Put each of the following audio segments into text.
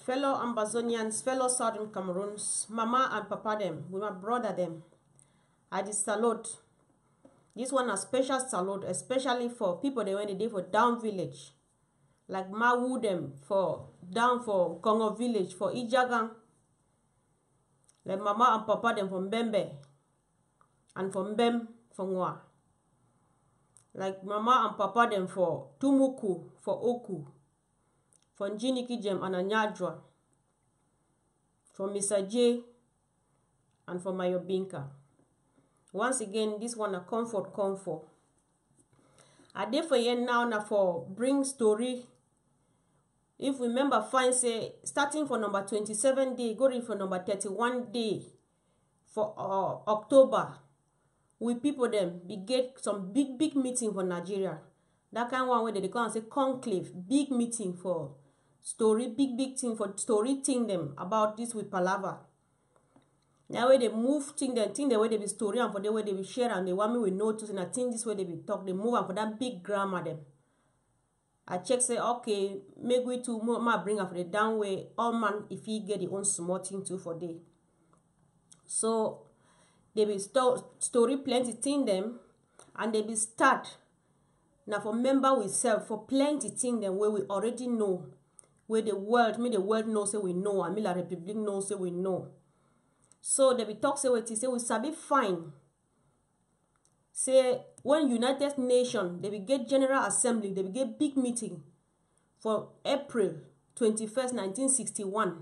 fellow Amazonians, fellow Southern Cameroons, mama and papa them, with my brother them, I just salute. This one a special salute, especially for people they when they did for down village. Like Mawu them for down for Congo village, for Ijagan. Like mama and papa them from Bembe. And from Bem for Nwa. Like mama and papa them for Tumuku, for Oku. For Njiniki Jem and Anyadra. For Mr. J. And for Mayobinka. Once again, this one a Konfor. I did for you now for bring story. If we remember fine, say starting for number 27 day, going for number 31 day for October. We people them we get some big meeting for Nigeria. That kind of one where they come and say conclave, big meeting for story, big thing for story thing them about this with Palava. Now where they move thing the way they be story and for the way they be share and they want me with notice and I think this way they be talk, they move and for that big grammar them. I check say okay, make we to more bring up for the down way all man if he get the own small thing too for day. So they be story plenty thing them and they be start now for member we self for plenty thing them where we already know where the world knows say we know and La Republic knows say we know. So they be talk say what say we sabi fine. Say when United Nations they will get General Assembly, they will get big meeting for April 21st, 1961.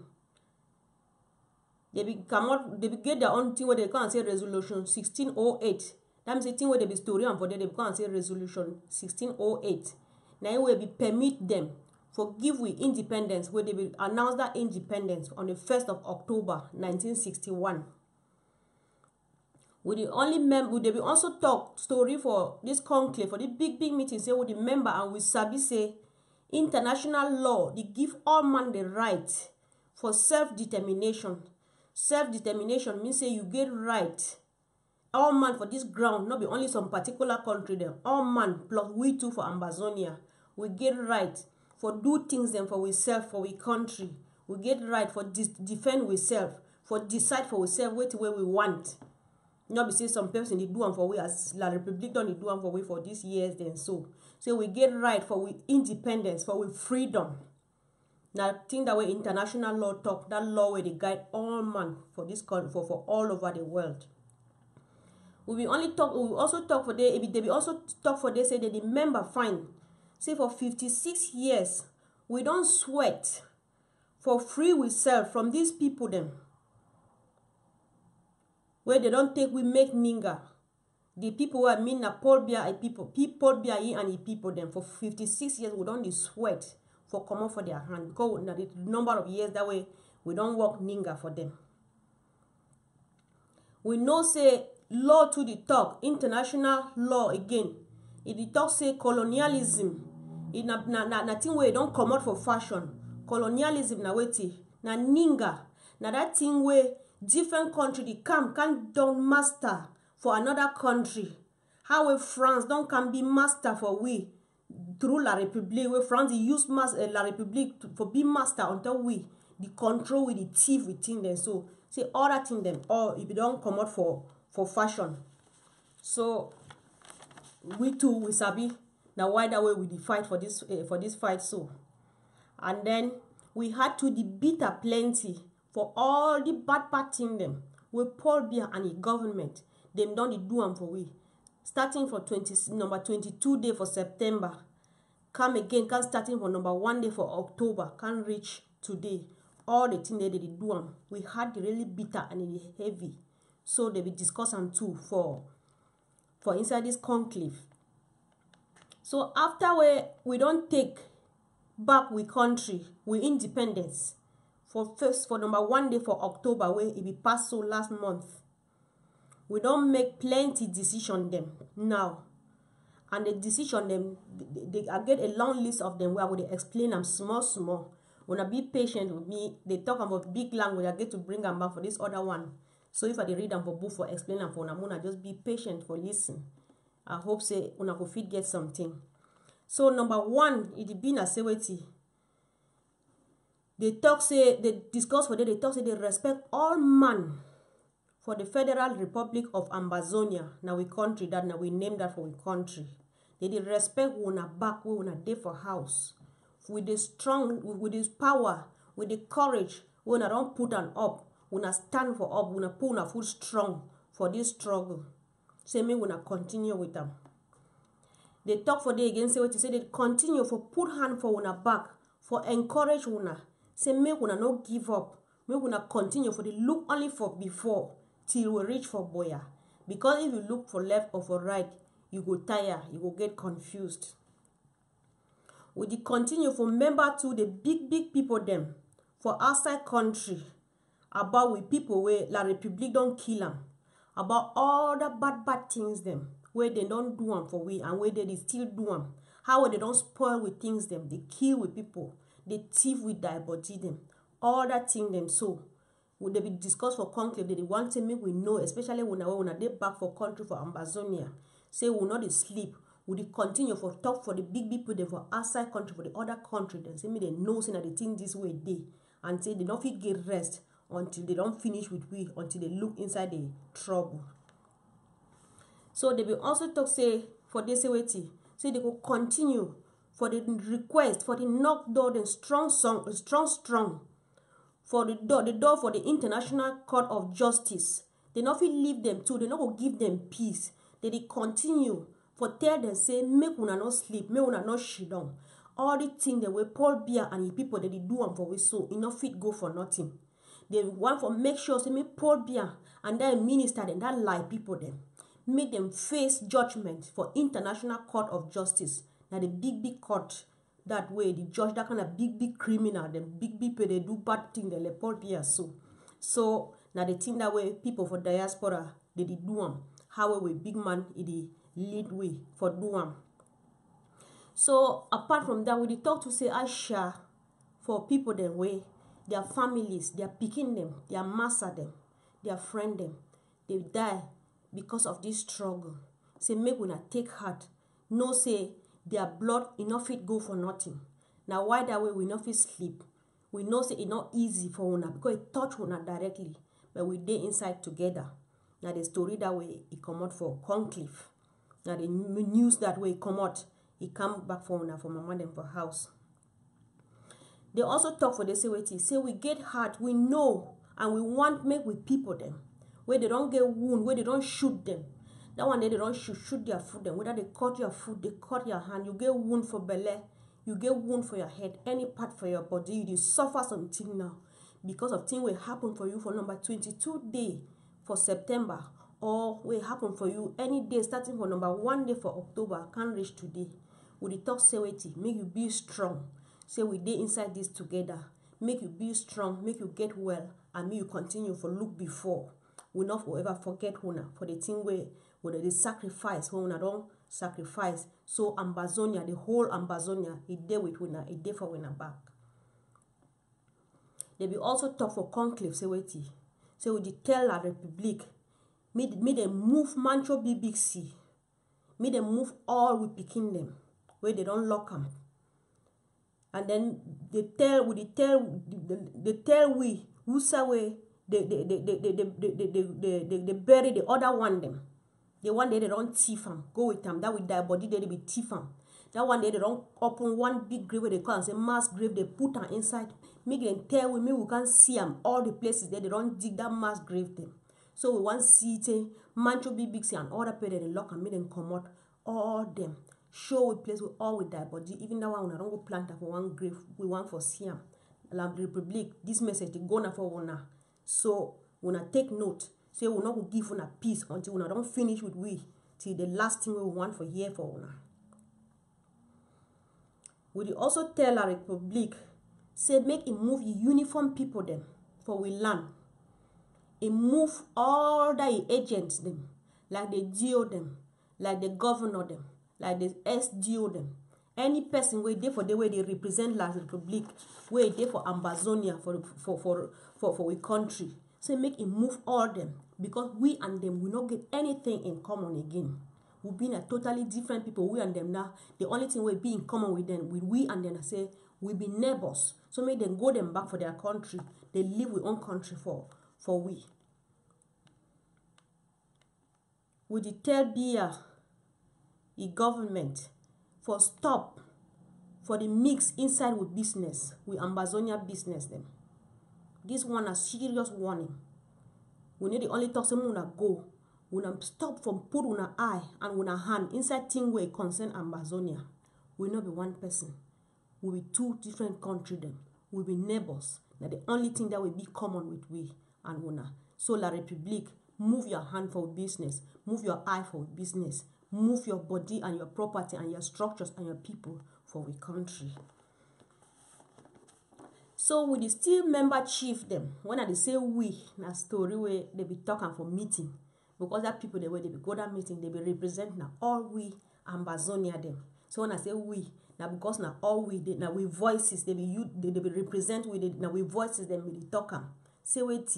They will come out, they will get their own thing where they come and say resolution 1608. That means the thing where they be story and for them they come and say resolution 1608. Now it will be permit them for give we independence where they will announce that independence on the 1st of October 1961. With the only member, they will also talk story for this conclave, for the big meeting, say with the member and we sabi say international law, they give all man the right for self-determination. Self-determination means say you get right. All man for this ground, not be only some particular country there. All man plus we too for Amazonia. We get right for do things then for we self, for we country. We get right for defend we self, for decide for we self what way we want. Not be say some person they do them for we as La Republic don't do them for we for these years then so we get right for we independence, for we freedom. Now think that way international law talk, that law where they guide all man for this country for all over the world. We will also talk for they will also talk for they say that the member fine. Say for 56 years we don't sweat for free we self from these people them. Where they don't take we make ninga. The people who I mean na Paul Bia and people Bia and the people them for 56 years we don't sweat for come up for their hand because the number of years that way we don't work ninga for them. We know say law to the talk, international law again. If the talk say colonialism, it na thing where don't come out for fashion. Colonialism na weti na ninga na that thing where different country they can don't master for another country. How France don't can be master for we through La Republique. Where France they use La Republique for be master until we the control with the thief within them. So say all that thing them or if you don't come out for fashion. So we too we sabi now why that way we fight for this fight so. And then we had to the bitter plenty. For all the bad thing them, we Paul Bia and the government, them don't do them for we. Starting for number 22 day for September, come again, can starting for number 1 day for October, can reach today. All the thing they do them, we had the really bitter and the heavy. So they will discuss them too for inside this conclave. So after we don't take back we country, we independence. For number 1 day for October where it be passed so last month. We don't make plenty decision them now. And the decision them I get a long list of them where I will explain them small. When I be patient with me, they talk about big language, I get to bring them back for this other one. So if I read them for book for explain them for Namuna, just be patient for listen. I hope say una go fit get something. So number 1, it be na seweti. They talk say, they discuss for them, they talk say they respect all man for the Federal Republic of Amazonia. Now we country that, now we name that for we country. They respect una back, we una dey for house. With the strong, with this power, with the courage, we una don't put an up, una stand for up, una put una full strong for this struggle. Say me una continue with them. They talk for them again, say what you say, they continue for put hand for una back, for encourage una. Say make una no give up. Make una continue for the look only for before till we reach for boya. Because if you look for left or for right, you go tire, you go get confused. We dey continue for member to the big people them for outside country about we people where La Republic don't kill them, about all the bad things them where they don't do them for we and where they still do them. How they don't spoil with things them, they kill with people, they thief with their body them, all that thing them. So would they be discussed for conclave? They want to make we know, especially when they back for country for Amazonia. Say we will not sleep. Would they continue for talk for the big people them for outside country, for the other country? Then say me they know say that they think this way they and say they don't feel get rest until they don't finish with we, until they look inside the trouble. So they will also talk say for this way say they will continue for the request for the knock door the strong for the door for the International Court of Justice. They not feel leave them too. They not go give them peace. They continue for tell them say make una not sleep, make una not shit down. All the things that we Paul Beer and the people that they do them for we so enough fit go for nothing. They want for make sure say make Paul Beer and that minister and that lie people them make them face judgment for International Court of Justice. Now the big court that way the judge that kind of big criminal, the big people they do bad thing they let Paul Beer so now the thing that way people for diaspora they do them. How we big man it lead way for do them. So apart from that, we talk to say Aisha for people them way, their families, their picking them, their master them, their friend them, they die because of this struggle. Say make we not take heart. No say their blood enough it go for nothing. Now why that way we not fit sleep? We know say it not easy for una because it touch una directly, but we dey inside together. Now the story that way it come out for conclave. Now the news that way come out, it come back for una for mama them for house. They also talk for the say we get hurt, we know, and we want make with people them where they don't get wound, where they don't shoot them. That one day they don't shoot their foot them. Whether they cut your foot, they cut your hand, you get wound for belly, you get wound for your head, any part for your body, you suffer something now because of thing will happen for you for number 22 day for September, or will happen for you any day starting for number 1 day for October, can't reach today. With the talk say make you be strong. Say we dey inside this together. Make you be strong, make you get well, and make you continue for look before. We not forever forget una for the thing where the sacrifice when una don't sacrifice. So Amazonia, the whole Amazonia, it dey with una, it dey for una back. They be also talk for conclave say so we tell La Republic, me them move Mancho BBC, me them move all we picking them where they don't lock them, and then they tell we who say way they bury the other one them, the one they don't thief them, go with them that with their body they be thief them. That one day they don't open one big grave where they call and say mass grave, they put them inside. Make them tell we can see them all the places there they don't dig that mass grave them. So we want to see Mancho BBC and other people they lock and make them come out all them. Show we place with all with their body. Even that one we don't go plant for one grave, we want for see them. La Republic, this message they go na for una. So we take note. Say we not go give una peace until we don't finish with we till the last thing we want for here for una. We also tell La Republic, say make it move uniform people them for we land. It move all the agents them, like the DO them, like the governor them, like the SDO them. Any person where they for the way they represent La Republic, where they for Amazonia for we country. Say make it move all them because we and them will not get anything in common again. we been a totally different people, we and them now. The only thing we be in common with them, with we and them, I say, we be neighbors. So make them go them back for their country. They live with own country for we. We the tell Bia, the government, for stop, for the mix inside with business, with Amazonia business them. This one a serious warning. We need the only talk say una go. Una stop from put una eye and una hand inside thing where concern Amazonia. We not be one person. We be two different countries them. We be neighbors. Now the only thing that will be common with we and una. So La Republique, move your hand for business. Move your eye for business. Move your body and your property and your structures and your people for we country. So with the still member chief them, when I say we, na story where they be talking for meeting. Because that people the way they be go that meeting, they be represent now all we Amazonia them. So when I say we, now because now all we now we voices, they be you they be represent with it, now we voices them with the talker. Say wait,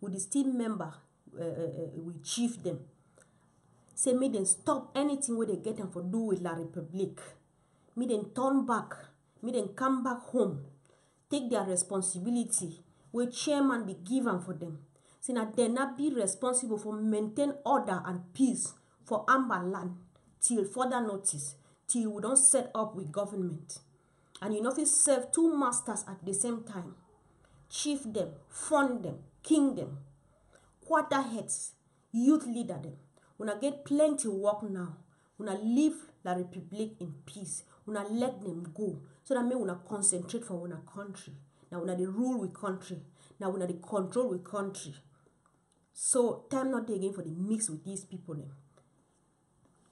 with the still member we chief them. Say me then stop anything where they get them for do with La Republique. Me then turn back, me then come back home. Take their responsibility where chairman be given for them. So now they not be responsible for maintain order and peace for Amber land till further notice, till we don't set up with government. And you know if you serve two masters at the same time, chief them, fund them, king them, quarter heads, youth leader them. Una get plenty work now. Una leave La Republique in peace. Una let them go. So that means una concentrate for una country. Now una the rule with country. Now una the control with country. So time not there again for the mix with these people then.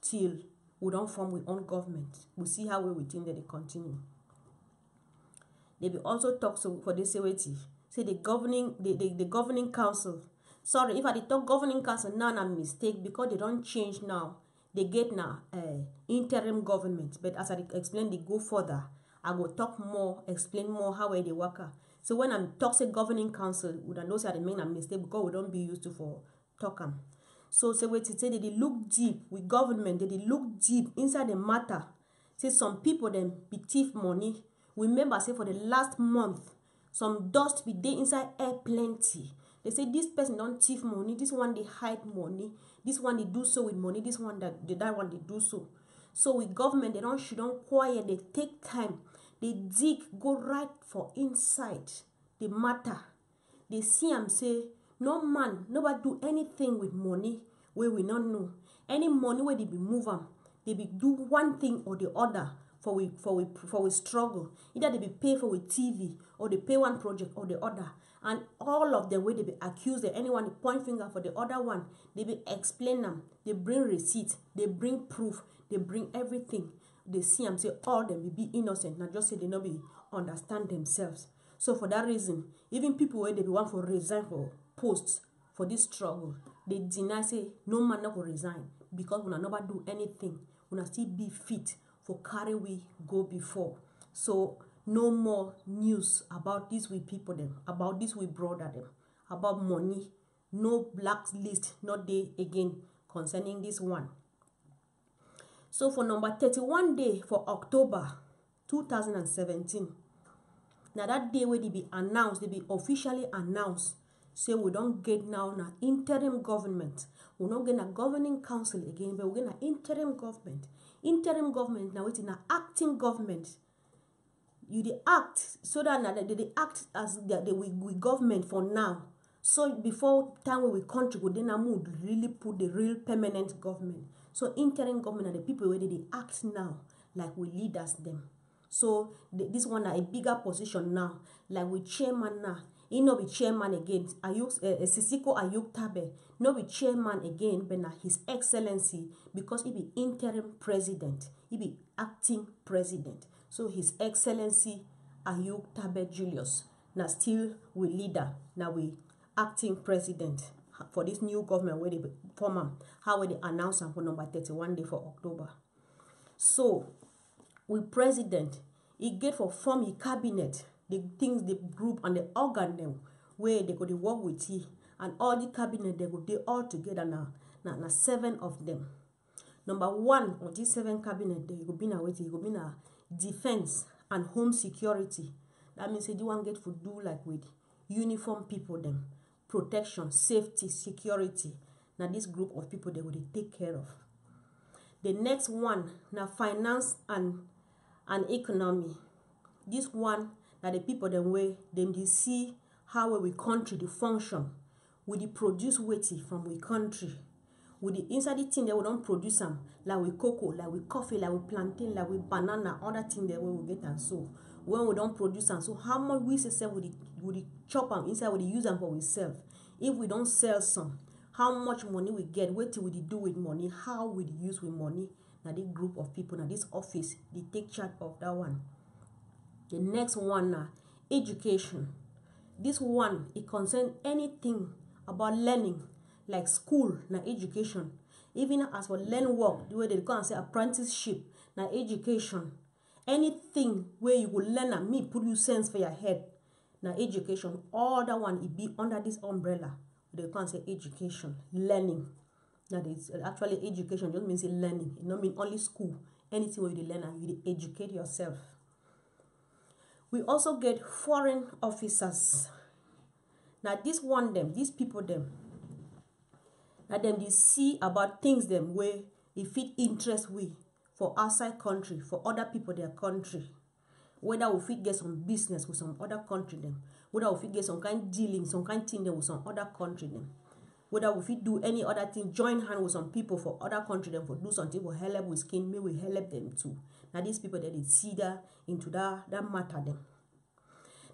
Till we don't form with own government. We see how we think that they continue. They will also talk so for this say the governing council. Sorry, if I did talk governing council, none a mistake because they don't change now. They get now interim government. But as I explain, they go further. I will talk more, explain more how they work. So when I'm talking governing council, we don't know say they make a mistake because we don't be used to for talking. So say wait to say they look deep with government. They look deep inside the matter. Say some people them be thief money. Remember say for the last month, some dust be there inside air plenty. They say this person don't thief money, this one they hide money, this one they do so with money, this one that one they do so. So with government, they don't quiet, they take time, they dig, go right for inside the matter. They see and say, no man, nobody do anything with money where we not know. Any money where they be move them, they be do one thing or the other for we struggle. Either they be pay for with TV or they pay one project or the other. And all of them where they be accused, anyone point finger for the other one, they be explain them, they bring receipts, they bring proof, they bring everything. They see them say all them will be innocent, not just say they not be understand themselves. So for that reason, even people where they be want for resign for posts for this struggle, they deny say no man not go resign because we never do anything, we still be fit for carry we go before. So no more news about this with people them, about this with brother them, about money, no blacklist, not there again concerning this one. So for number 31 day for October 2017, now that day where they be announced, they be officially announced, say we don't get now an interim government, we don't get a governing council again, but we get an interim government. Interim government now it's an acting government. You the act so that they act as we government for now. So before time when we country go then would really put the real permanent government. So interim government are the people where they act now like we leaders them. So this one are a bigger position now, like we chairman now. He no be chairman again. Sisiko Ayuk Tabe no be chairman again, but now His Excellency because he be interim president. He be acting president. So His Excellency Ayuk Tabe Julius now still we leader. Now we acting president for this new government where they form how will they announce them for number 31 day for October. So we president he get for form his cabinet. The things, the group and the organ them where they go to work with he and all the cabinet they go they all together now 7 of them. Number 1 of this 7 cabinet, there go be na wetin, go be na defense and home security. That means say the one get for do like with uniform people them, protection, safety, security. Now this group of people they will take care of. The next one now finance and economy. This one now the people them way them they see how we country the function, we the produce weighty from we country. With the inside the thing they will don't produce them like with cocoa, like with coffee, like with plantain, like with banana, other thing that we will get and so when we don't produce them, so how much we sell with the chop them inside, with the use them for we sell. If we don't sell some, how much money we get, what we do with money, how we use with money. Now this group of people, now this office, they take charge of that one. The next one now, education. This one, it concerns anything about learning, like school, now education. Even as for learn work, the way they go and say apprenticeship, now education. Anything where you will learn and me put you sense for your head, now education. All that one it be under this umbrella. They can't say education, learning. Now it's actually education just means learning. It don't mean only school. Anything where you learn and you educate yourself. We also get foreign officers. Now this one them, these people them. Now them they see about things them where if it interest we for outside country, for other people their country. Whether we fit get some business with some other country them, whether we fit get some kind dealing, some kind thing them with some other country them, whether we fit do any other thing, join hand with some people for other country them for do something for help with skin, may we help them too. Now these people that they see that into that matter them.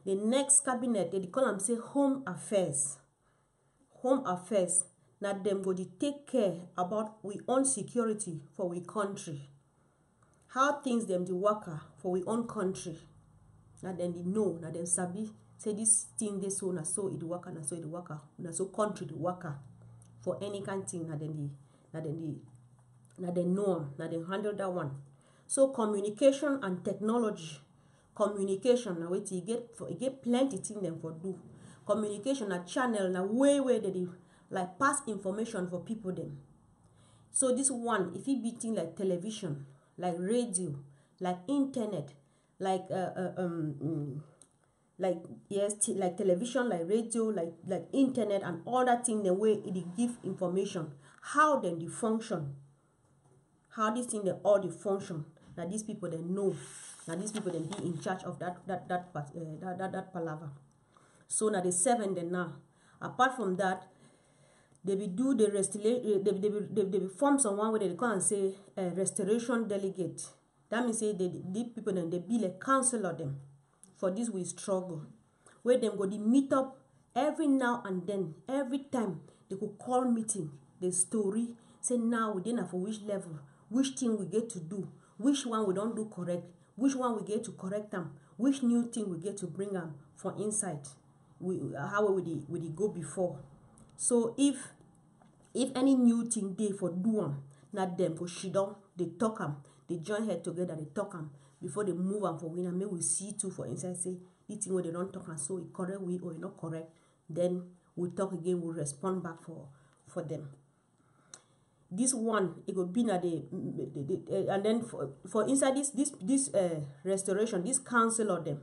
The next cabinet they call them say home affairs. Home affairs. Now them go to take care about we own security for we country. How things them the worker for we own country. Now then they know, now then sabi say this thing they so na so it worker, na so it worker, na so country the worker for any kind of thing. Now then they know, now they handle that one. So communication and technology. Communication now wait you get plenty thing them for do. Communication a channel na way they like pass information for people them. So this one if it be thing like television, like radio, like internet, like like television, like radio, like internet and all that thing the way it give information. How then the function? How this thing they all the function? Now these people they know. Now these people they be in charge of that palaver. So now the 7 then now. Apart from that, they will do the restoration. They will form someone where they come and say restoration delegate. That means say the people then they be like counselor them. For this we struggle. Where them go they meet up every now and then. Every time they could call meeting. The story say now we didn't have for which level, which thing we get to do, which one we don't do correct, which one we get to correct them, which new thing we get to bring them for insight. How would they go before? So if any new thing they for do them, not them go sit down, they talk them, they join head together, they talk them before they move them for winner. May we see too for insight say this thing where they don't talk and so it correct we or not correct. Then we talk again, we respond back for them. This one it will be na and then for inside this restoration, this council of them,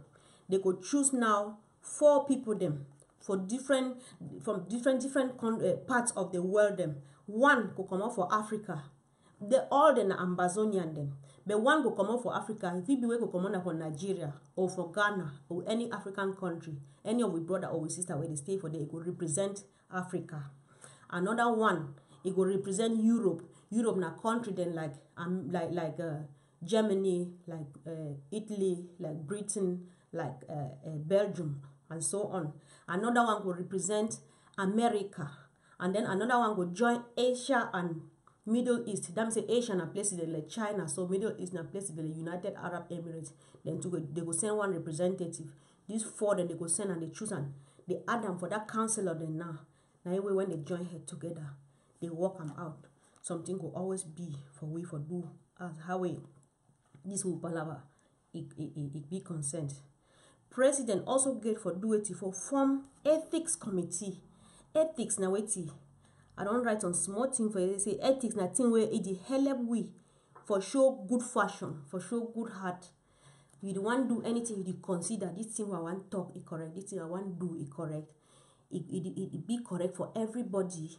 they could choose now 4 people them from different parts of the world them. One could come out for Africa. They all the Amazonian them. But one could come out for Africa. If it be we could come out for Nigeria or for Ghana or any African country, any of we brother or we sister where they stay for there, it could represent Africa. Another one it will represent Europe. Europe na country then like Germany, like Italy, like Britain, like Belgium, and so on. Another one will represent America, and then another one will join Asia and Middle East. That means Asia and places like China, so Middle East and places like United Arab Emirates. Then they will send one representative. These 4 then they go send and they choose and they add them for that council of them now. Now when they join head together, they work them out. Something will always be for we for do as how we this will palava it be consent. President also get for do it for form ethics committee. Ethics now wait I don't write on small thing for you. Say ethics na thing where it help we for show good fashion, for show good heart. You don't want to do anything, you consider this thing I want talk is correct, this thing I want do is correct. It be correct for everybody.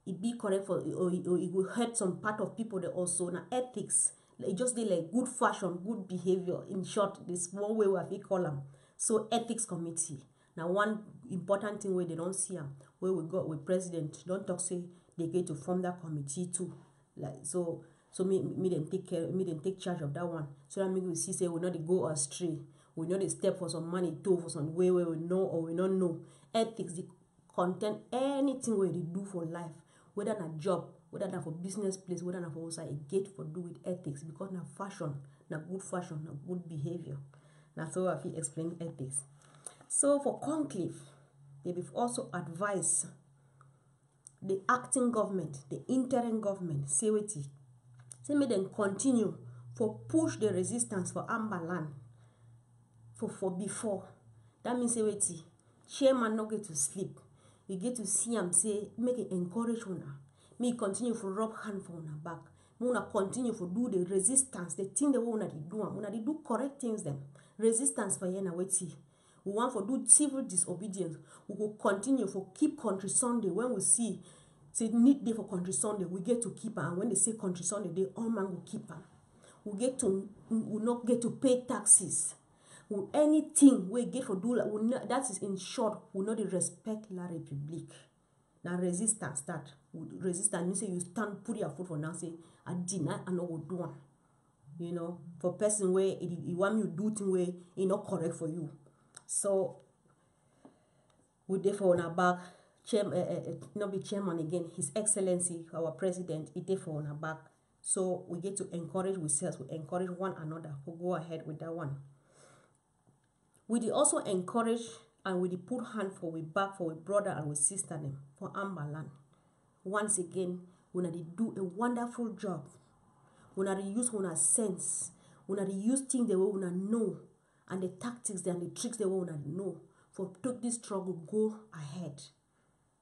It be correct for, or it will hurt some part of people that also. Now ethics, it just dey like good fashion, good behavior. In short, the small way we have to call them. So ethics committee. Now one important thing where they don't see them, where we got with president, don't talk say they get to form that committee too. Like so me them take care, me them take charge of that one. So that make we see say we not go astray. We know the step for some money too, for some way where we know or we don't know. Ethics, the content, anything where they do for life, whether na job, whether na for business place, whether na for outside, a gate for do with ethics because na fashion, na good behavior. That's how I feel explain ethics. So for conclave, they will also advise the acting government, the interim government, say wetin, say make them continue for push the resistance for Amber land for before. That means say wetin, chairman not get to sleep. You get to see him say, make it encourage una. Me continue for rub hand for una back. Me una continue for do the resistance, the thing the way una do. Una do correct things them. Resistance for yena wetin. We want for do civil disobedience. We will continue for keep country Sunday. When we see say need day for country Sunday, we get to keep her. And when they say country Sunday, they all man will keep her. We not get to pay taxes. Anything we get for do that is in short, we not respect la republique. Now resistance start. Resistance means say you stand, put your foot for now, say I deny and not go do one. You know, for person where you want you do thing where it not correct for you. So we therefore on our back, not be chairman again, His Excellency, our president, it therefore on our back. So we get to encourage ourselves, we encourage one another to go ahead with that one. We also encourage and we put hand for we back for we brother and we sister them for Amber land. Once again, we do a wonderful job. We use una sense. We use things the way we know and the tactics and the tricks the way we know for take this struggle go ahead.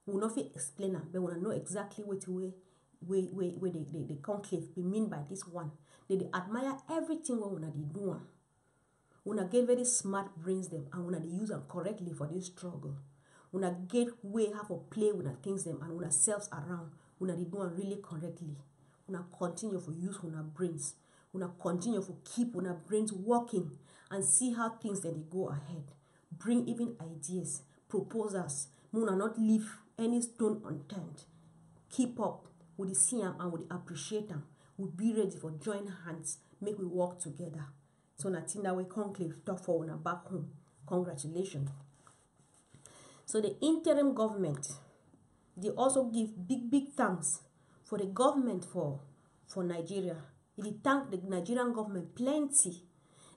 We not fit explain them, but we know exactly what the conclave we mean by this one. They admire everything what we do. Una get very smart brains them and una use them correctly for this struggle. Una get way how to play with things them and una selves around. Una do them really correctly. Una continue for use una brains. Una continue for keep una brains working and see how things that they go ahead. Bring even ideas, proposals. Una not leave any stone unturned. Keep up with the see them and with the appreciate them. We'll be ready for join hands. Make we work together. So nothing that we conclave talk for una back home. Congratulations. So the interim government, they also give big thanks for the government for Nigeria. They thank the Nigerian government plenty,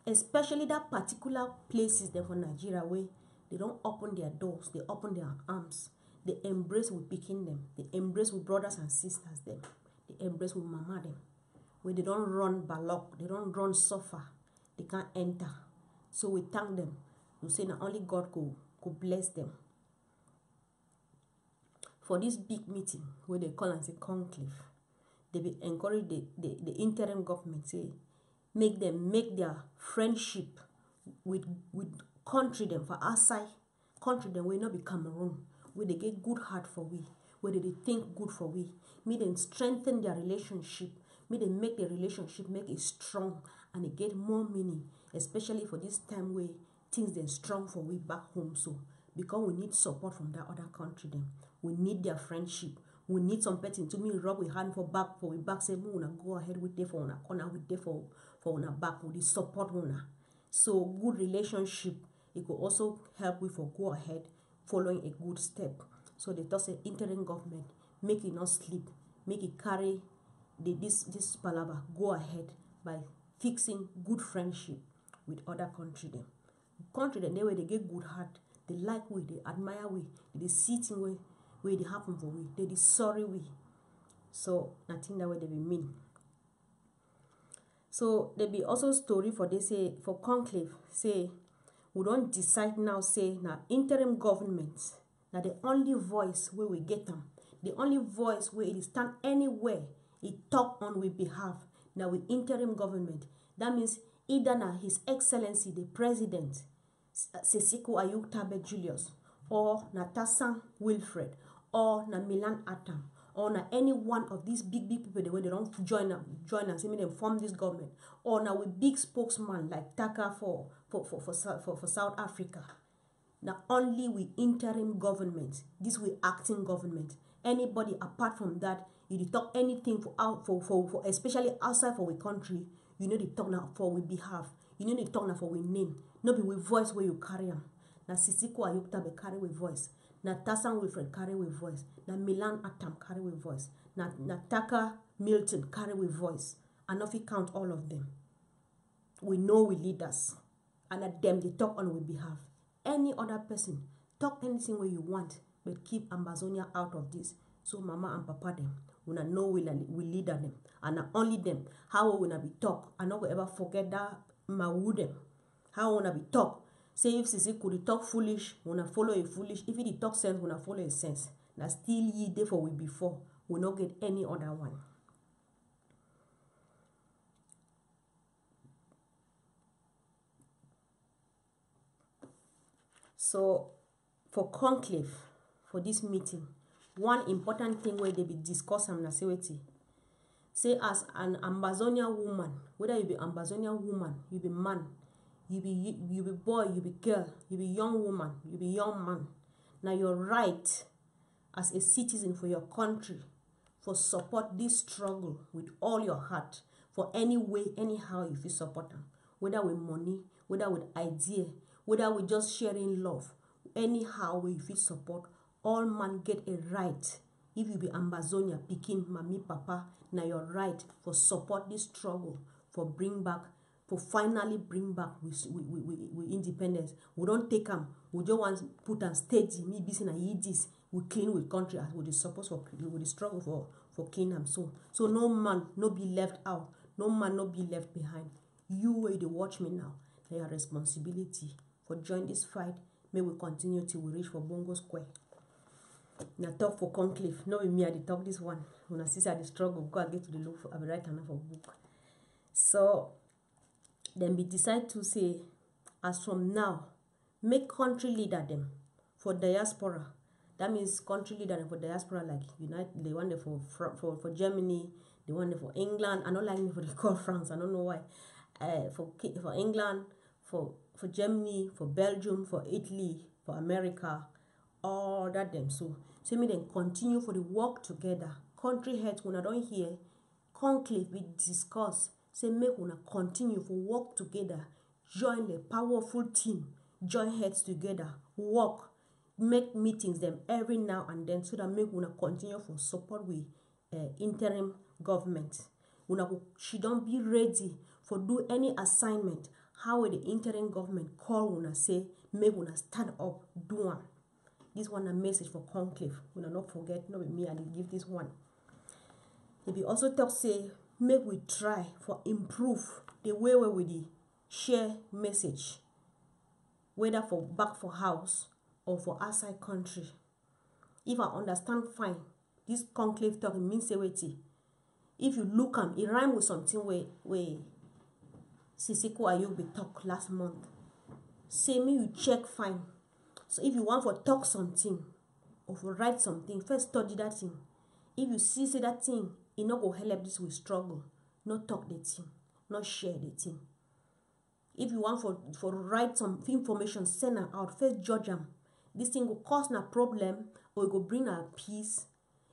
especially that particular places there for Nigeria where they don't open their doors, they open their arms, they embrace with picking them, they embrace with brothers and sisters them, they embrace with mama them, where they don't run balok, they don't run suffer. They can't enter. So we thank them. We say that only God could bless them. For this big meeting, where they call and say conclave, they will encourage the interim government, say, make them make their friendship with country them for outside. Country them will not be Cameroon, where they get good heart for we, where they think good for we. Make them strengthen their relationship. Make them make the relationship make it strong and it get more meaning, especially for this time where things then strong for we back home. So because we need support from that other country them, we need their friendship. We need some person to me rub we hand for we back say we wanna go ahead with there for una corner with there for una back with the support una. So good relationship, it could also help we for go ahead following a good step. So they just say interim government, make it not sleep, make it carry this palaver, go ahead by fixing good friendship with other country them. Country them, where they get good heart, they like we, they admire we, they see things where they happen for we, they sorry we. So nothing that way they be mean. So there be also story for they say for conclave, say we don't decide now, say now interim governments, now the only voice where we get them, The only voice where it stand anywhere, it talk on we behalf. Now we interim government. That means either na His Excellency the President, Seseko Ayuk Tabe Julius, or na Tassan Wilfred, or na Milan Atam, or na any one of these big people the way they don't join and say me them form this government, or na we big spokesman like Taka for South Africa. Now only we interim government. This we acting government. Anybody apart from that, you talk anything for especially outside for we country, you know they talk now for we behalf. You know they talk now for we name. No be with voice where you carry them. Na Sisiko Ayukta be carry with voice. Na Tassan Wilfred carry with voice. Na Milan Atam carry with voice. Na Taka Milton carry with voice. And if we count all of them, we know we leaders. And at them they talk on we behalf. Any other person, talk anything where you want, but keep Amazonia out of this. So mama and papa them, we know we leader them. And only them. How we be talk. I not ever forget that mawu them. How we be talk. Say if Sisi could talk foolish, we follow a foolish. If it talk sense, we follow a sense. Now still ye there for we before. We not get any other one. So for conclave, for this meeting, one important thing where they be discuss and say as an Amazonian woman, whether you be Amazonian woman, you be man, you be boy, you be girl, you be young woman, you be young man. Now your right as a citizen for your country for support this struggle with all your heart for any way, anyhow you feel support them. Whether with money, whether with idea, whether with just sharing love, anyhow where you feel support, all man get a right. If you be Amazonia, picking mommy, papa, now your right for support this struggle, for bring back, for finally bring back with independence. We don't take them. We don't want to put on stage, me busy na this. We clean with country as we the support for with the struggle for clean them. So no man no be left out. No man no be left behind. You where they watch me now, they are responsibility for join this fight. May we continue till we reach for Bongo Square. Now talk for conclave. No be me I talk this one. When I see I the struggle, go and get to the look for I be write enough of book. So then we decide to say, as from now, make country leader them for diaspora. That means country leader them for diaspora, like United, they want it for Germany, they want it for England. I don't like me for the call France. I don't know why. For England, for Germany, for Belgium, for Italy, for America, all that them. So me then continue for the work together. Country heads when I don't hear conclave we discuss. Say make una continue for work together. Join the powerful team. Join heads together. Work. Make meetings them every now and then so that make una continue for support with interim government. She don't be ready for do any assignment. How will the interim government call una say make una stand up do one. This one a message for conclave. Una not forget. No be me and give this one. If you also talk say make we try for improve the way where we share message, whether for back for house or for outside country. If I understand fine, this conclave talk means say wait. If you look it rhyme with something where Sisiko Ayuk be talk last month. Say me you check fine. So if you want for talk something or for write something, first study that thing. If you see say that thing, it not go help this with struggle. Not talk the thing, not share the thing. If you want for write some information, send them out. First judge them. This thing will cause a problem or it will bring a peace.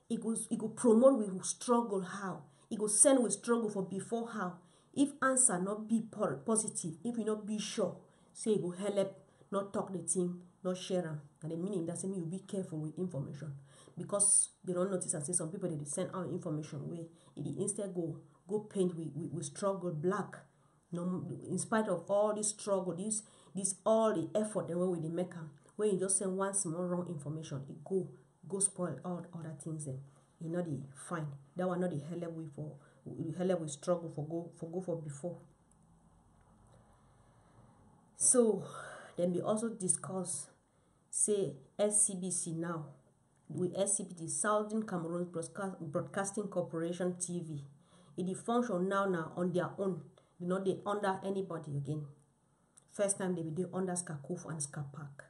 It will promote with struggle how. It will send with struggle for before how. If answer not be positive, if you not be sure, say it will help. Not talk the thing, not share them. And the meaning that say me you be careful with information because they don't notice and say some people they send out information where it instead go paint with struggle black. No, in spite of all this struggle, this all the effort the way we make them. When you just send one small wrong information, it go spoil all other things then. You know the fine. That one not the hell we for hell we struggle for before. So then we also discuss say SCBC now. with SCPT, Southern Cameroon Broadcasting Corporation TV. It function now on their own. You know, they under anybody again. First time they be dey under Konfor and Skapak.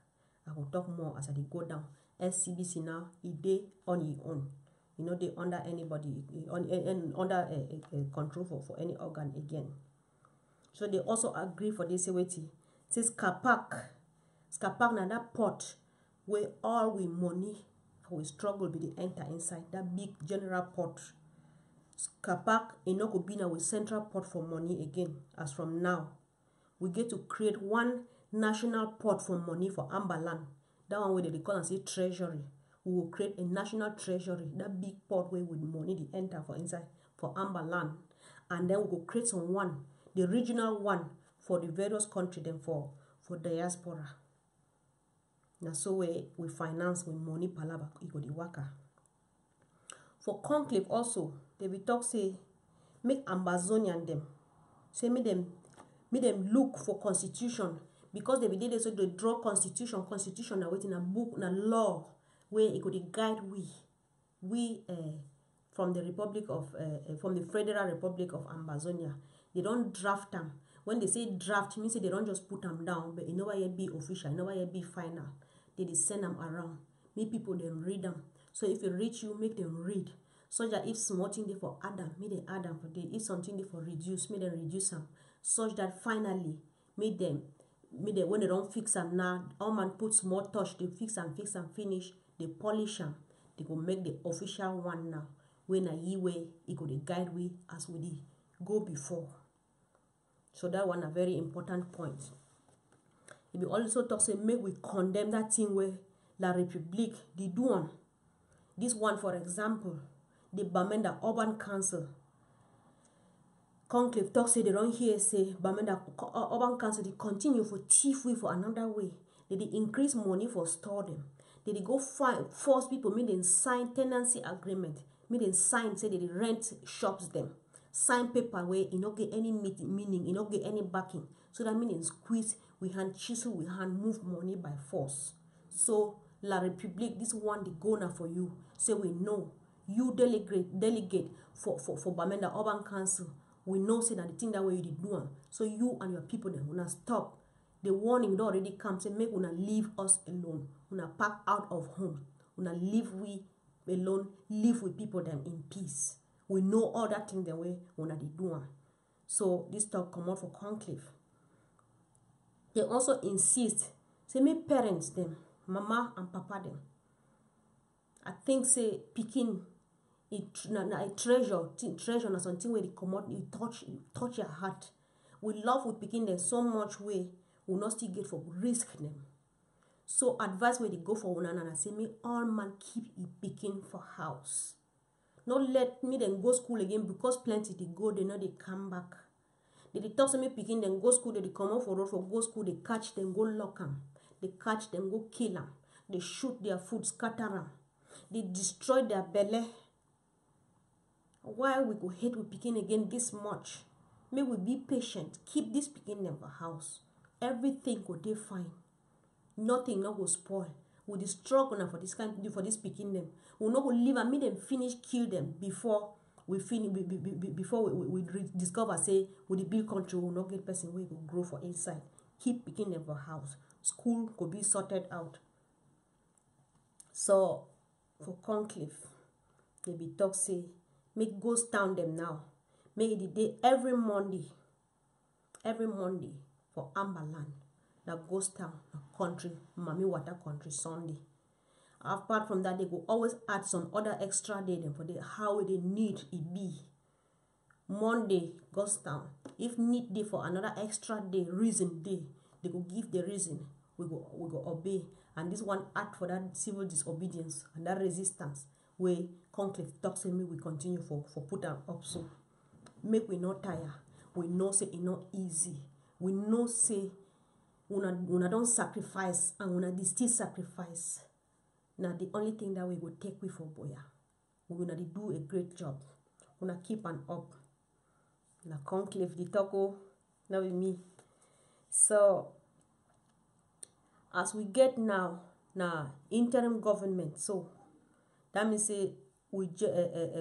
I will talk more as I go down. SCBC now, it dey on its own. You know, they under anybody, under a control for any organ again. So they also agree for this waiting. Says Skapak na that pot where all we money for we struggle be the enter inside that big general pot. Skapak no go be now with central pot for money again. As from now, we get to create one national pot for money for Amberland. That one where they call and say treasury. We will create a national treasury. That big pot where with money they enter for inside for Amberland, and then we go create some one, the regional one for the various country then for diaspora. Now so we finance with money palava ego the waka. For conclave also, they will talk say make Ambazonian them. Say make them look for constitution, because they be did so they draw constitution now waiting a book na law where it could guide we from the Republic of from the Federal Republic of Ambazonia. They don't draft them. When they say draft, means they don't just put them down, but it never yet be official, it never yet be final. They send them around. Make people then read them. So if you reach you, make them read. So that if something they for add them, make them add them for them. If something they for reduce, make them reduce them. Such that finally, make them when they don't fix them now, all man put small touch, they fix and finish, they polish them, they go make the official one now. When a ye way, it go the guide we as we did go before. So that one a very important point. It will also talk say make we condemn that thing where La République did do one. This one, for example, the Bamenda Urban Council. Conclave talk say they don't hear say Bamenda Urban Council they continue for thief way for another way. They increase money for store them. They go force people, make them sign tenancy agreement. Make them sign say they rent shops them. Sign paper where you don't get any meaning, you don't get any backing. So that means squeeze, we hand chisel, we hand move money by force. So La République, this one they go now for you. Say we know you delegate for Bamenda Urban Council. We know say that the thing that way you did do them. So you and your people then wanna stop. The warning already come. Say make una leave us alone. Una pack out of home. Una leave we alone. Live with people them in peace. We know all that thing the way una they do them. So this talk come out for conclave. They also insist. Say make parents them, mama and papa them. I think say picking it a treasure na something where they come out, you touch your heart. We love with picking them so much way we not still get for risk them. So advice where they go for one another say me all man keep it picking for house. Not let me then go school again because plenty they go, they know they come back. They talk to me picking them go school, they come out for road for go school, they catch them, go lock them. They catch them, go kill them. They shoot their food, scatter them. They destroy their belly. Why we go hate with picking again this much? May we be patient. Keep this picking them for house. Everything go dey fine. Nothing no go spoil. We the struggle now for this kind for this picking them. We no go leave and make them finish kill them before we finish before we discover say with the big country we will not get person where go grow for inside. Keep picking them for house. School could be sorted out. So for conclave, they be talk say make ghost town them now. Make it the day every Monday for Amberland. That ghost town, country, Mami Water country Sunday. Apart from that, they go always add some other extra day them for the how they need it be. Monday, ghost town. If need day for another extra day, reason day, they go give the reason. We go obey. And this one act for that civil disobedience and that resistance where conclave talks to me we continue for put them up so. Make we not tire. We know say it not easy. We know say una don't sacrifice and una still sacrifice. Now the only thing that we will take with for boya. We gonna do a great job. Una keep an up. Na conclave the talko now with me. So as we get now interim government, so That means say we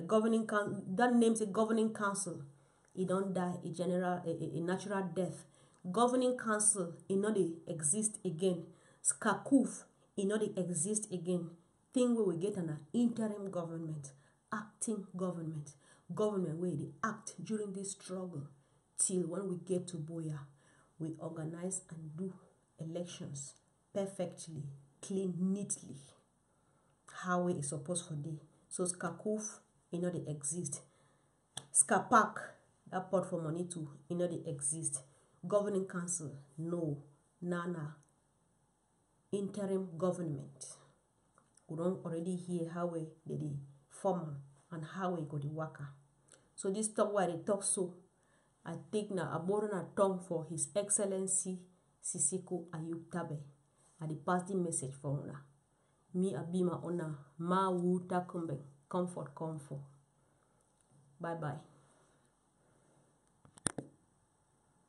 governing council. That names a governing council. It don't die a natural death. Governing council it not dey exist again. Skakuf it not dey exist again. Thing where we get an interim government, acting government where they act during this struggle till when we get to Boya, we organize and do elections perfectly, clean, neatly, how it is supposed for day. So Skakuf it not dey exist. Skapak that pot for money too it not dey exist. Governing council no, nana. Interim government. We don't already hear how we dey form and how we go the worker. So this talk where they talk so, I think na aboard na tongue for His Excellency Sisiko Ayub Tabe. I dey pass the message for una. Me abima ona ma wu takumbe comfort. Bye bye.